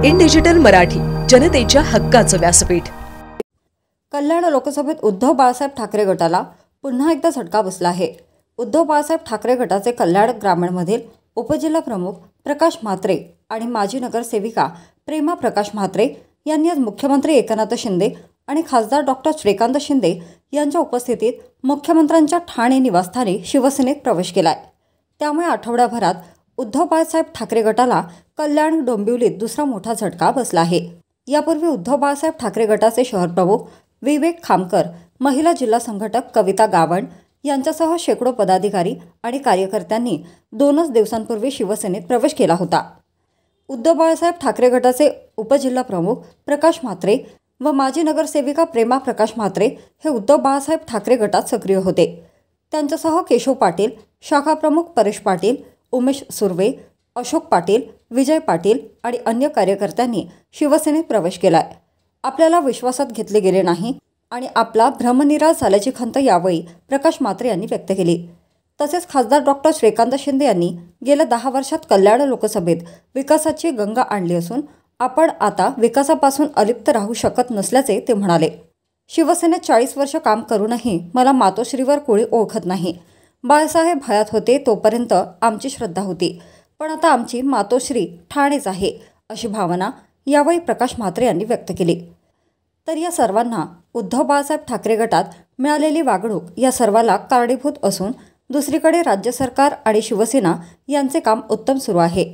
In digital Marathi, जनतेच्या हक्काचं व्यासपीठ। कल्याण लोकसभेत उद्धव बाळासाहेब ठाकरे गटाला पुन्हा एकदा झटका बसला आहे। उद्धव बाळासाहेब ठाकरे गटाचे कल्याण ग्रामीणमधील उपजिल्हा प्रमुख प्रकाश म्हात्रे आणि माजी नगरसेविका प्रेमा प्रकाश म्हात्रे यांनी आज मुख्यमंत्री एकनाथ शिंदे आणि खासदार डॉक्टर श्रीकांत शिंदे यांच्या उपस्थितीत मुख्यमंत्र्यांच्या ठाणे निवासस्थानी शिवसेनेत प्रवेश केलाय। त्यामुळे आठवड्याभरात उद्धव बाळासाहेब ठाकरे गटाला कल्याण डोंबिवलीत दुसरा मोठा झटका बसला आहे। यापूर्वी उद्धव बाळासाहेब ठाकरे गटाचे शहर प्रमुख विवेक खामकर, महिला जिल्हा संघटक कविता गावंड यांच्यासह शेकडो पदाधिकारी आणि कार्यकर्त्यांनी 2 दिवसांपूर्वी शिवसेनेत प्रवेश केला होता। उद्धव बाळासाहेब ठाकरे गटाचे उपजिल्हा प्रमुख प्रकाश म्हात्रे व माजी नगरसेविका प्रेमा प्रकाश म्हात्रे हे उद्धव बाळासाहेब ठाकरे गटात सक्रिय होते। त्यांच्यासह केशव पाटील, शाखा प्रमुख परेश पाटील, उमेश सुर्वे, अशोक पाटील, विजय पाटील आणि अन्य कार्यकर्त्यांनी शिवसेनेत प्रवेश केलाय। आपल्याला विश्वासात घेतले गेले नाही आणि आपला भ्रमनिरास झाल्याची खंत यावेळी प्रकाश म्हात्रे यांनी व्यक्त केली। तसेच खासदार डॉक्टर श्रीकांत शिंदे यांनी गेल्या 10 वर्षात कल्याण लोकसभेत विकासाची गंगा आणली असून आपण आता विकासापासून अलिप्त राहू शकत नसल्याचे ते म्हणाले। शिवसेनेत 40 वर्ष काम करूनही मला मातोश्रीवर कोणी ओळखत नाही। बाळासाहेब हयात होते तोपर्यंत आमची श्रद्धा होती, पण आता आमची मातोश्री ठाणेच आहे, अशी भावना यावेळी प्रकाश म्हात्रे यांनी व्यक्त केली। तर या सर्वांना उद्धव बाळासाहेब ठाकरे गटात मिळालेली वागणूक या सर्वाला कारणीभूत असून दुसरीकडे राज्य सरकार आणि शिवसेना यांचे काम उत्तम सुरू आहे।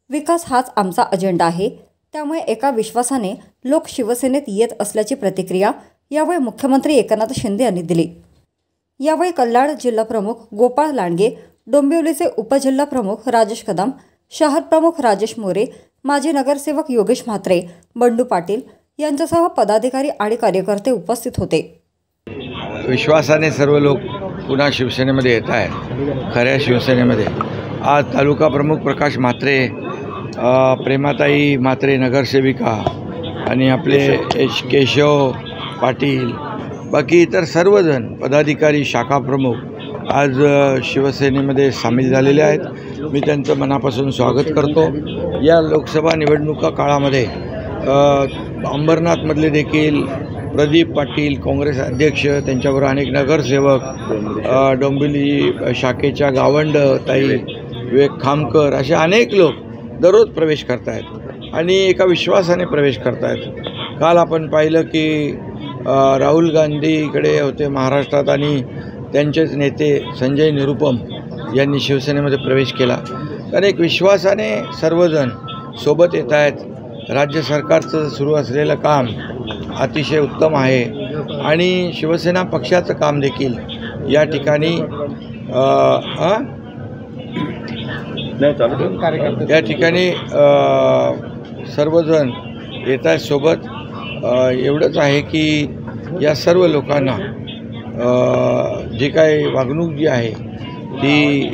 विकास हाच आमचा अजेंडा आहे, त्यामुळे एका विश्वासाने लोक शिवसेनेत येत असल्याची प्रतिक्रिया यावेळी मुख्यमंत्री एकनाथ शिंदे यांनी दिली। यावेळी कल्याण जिल्हा प्रमुख गोपाळ लांडगे, डोंबिवलीचे उपजिल्हा प्रमुख राजेश कदम, शहर प्रमुख राजेश मोरे, माजी नगरसेवक योगेश म्हात्रे, बंडू पाटील यांच्यासह पदाधिकारी आणि कार्यकर्ते उपस्थित होते। विश्वासाने सर्व लोक पुन्हा शिवसेनेमध्ये येत आहेत। खऱ्या शिवसेनेमध्ये आज तालुका प्रमुख प्रकाश म्हात्रे, प्रेमाताई म्हात्रे नगरसेविका आणि आपले केशव पाटील, बाकी इतर सर्वजण पदाधिकारी, शाखा प्रमुख आज शिवसेनेमध्ये सामील झालेले आहेत। मी त्यांचं मनापासून स्वागत करतो। या लोकसभा निवडणुका काळामध्ये अंबरनाथमधले देखील प्रदीप पाटील काँग्रेस अध्यक्ष, त्यांच्यावर अनेक नगरसेवक, डोंबिवली शाखेच्या गावंड ताई, विवेक खामकर असे अनेक लोक दररोज प्रवेश करत आहेत आणि एका विश्वासाने प्रवेश करत आहेत। काल आपण पाहिलं की राहुल गांधी इकडे होते महाराष्ट्रात आणि त्यांचेच नेते संजय निरुपम यांनी शिवसेनेमध्ये प्रवेश केला। अनेक विश्वासाने सर्वजण सोबत येत आहेत। राज्य सरकारचं सुरू असलेलं काम अतिशय उत्तम आहे आणि शिवसेना पक्षाचं काम देखील या ठिकाणी सर्वजण येत आहेत सोबत। एवढंच आहे की या सर्व लोकांना जी काही वागणूक जी आहे ती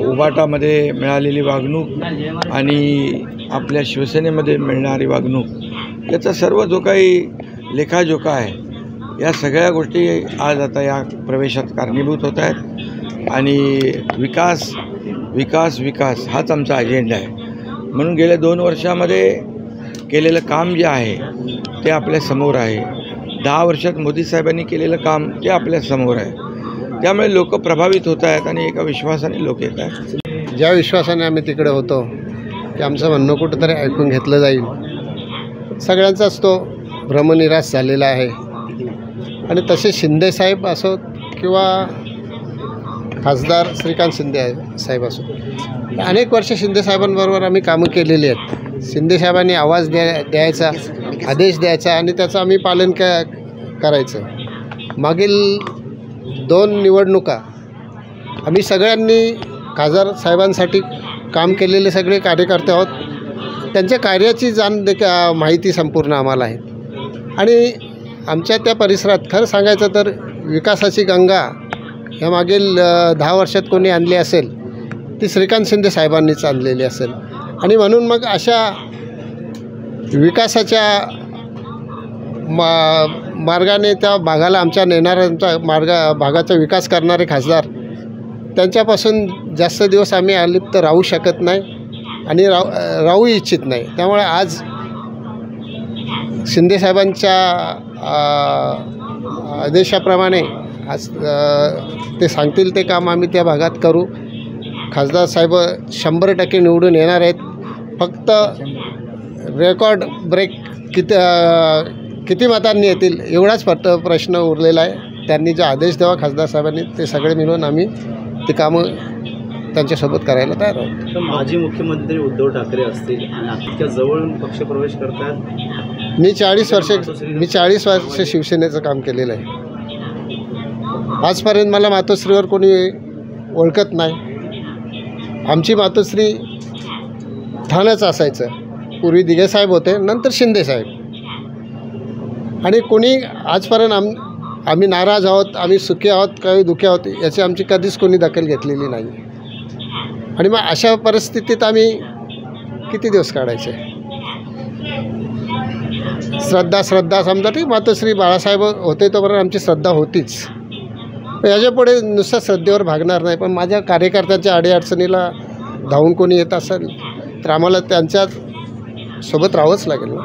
उबाटामध्ये मिळालेली वागणूक आणि आपल्या शिवसेनेमध्ये मिळणारी वागणूक याचा सर्व जो काही लेखाजोखा आहे या सगळ्या गोष्टी आज आता या प्रवेशात कारणीभूत होत आहेत आणि विकास विकास विकास हाच आमचा अजेंडा आहे। म्हणून गेल्या 2 वर्षामध्ये केलेलं काम जे आहे ते आपल्यासमोर आहे। 10 वर्षात मोदी साहेबांनी केलेलं काम ते आपल्यासमोर आहे। त्यामुळे लोक प्रभावित होत आहेत आणि एका विश्वासाने लोक येत आहेत। ज्या विश्वासाने आम्ही तिकडे होतो की आमचं म्हणणं कुठंतरी ऐकून घेतलं जाईल, सगळ्यांचाच तो भ्रमनिरास झालेला आहे। आणि तसे शिंदेसाहेब असोत किंवा खासदार श्रीकांत शिंदे साहेब असोत, अनेक वर्ष शिंदेसाहेबांबरोबर आम्ही कामं केलेली आहेत। शिंदेसाहेबांनी आवाज द्यायचा, आदेश द्यायचा आणि त्याचं आम्ही पालन करायचं। मागील 2 निवडणुका आम्ही सगळ्यांनी खासदार साहेबांसाठी काम केलेले सगळे कार्यकर्ते आहोत। त्यांच्या कार्याची माहिती संपूर्ण आम्हाला आहे आणि आमच्या त्या परिसरात खरं सांगायचं तर विकासाची गंगा या मागील 10 वर्षात कोणी आणली असेल ती श्रीकांत शिंदे साहेबांनीच आणलेली असेल। आणि म्हणून मग अशा विकासाच्या मार्गाने त्या भागाला आमच्या नेणाऱ्यांचा भागाचा विकास करणारे खासदार त्यांच्यापासून जास्त दिवस आम्ही अलिप्त राहू शकत नाही आणि राहू इच्छित नाही। त्यामुळे आज शिंदेसाहेबांच्या आदेशाप्रमाणे आज ते सांगतील ते काम आम्ही त्या भागात करू. खासदार साहेब 100% निवडून येणार आहेत. फक्त रेकॉर्ड ब्रेक किती मतांनी येतील एवढाच फक्त प्रश्न उरलेला आहे. त्यांनी जे आदेश द्यावा खासदार साहेबांनी ते सगळे मिळून आम्ही ते कामं त्यांच्यासोबत करायला तयार आहोत. तर माजी मुख्यमंत्री उद्धव ठाकरे असतील आणि इतक्या जवळून पक्षप्रवेश करतात. मी 40 वर्ष शिवसेनेचं काम केलेलं आहे. आजपर्यंत मला मातोश्रीवर कोणी ओळखत नाही. आमची मातोश्री ठाणच असायचं. पूर्वी दिघेसाहेब होते, नंतर शिंदेसाहेब. आणि कोणी आजपर्यंत आम्ही नाराज आहोत, आम्ही सुखी आहोत, काही दुःखी आहोत याची आमची कधीच कोणी दखल घेतलेली नाही. आणि मग अशा परिस्थितीत आम्ही किती दिवस काढायचे. श्रद्धा समजा ठीक, मातोश्री बाळासाहेब होते तोपर्यंत आमची श्रद्धा होतीच. याच्यापुढे नुसतं श्रद्धेवर भागणार नाही. पण माझ्या कार्यकर्त्यांच्या अडीअडचणीला धावून कोणी येत असेल तर आम्हाला त्यांच्या सोबत राहावंच लागेल ना.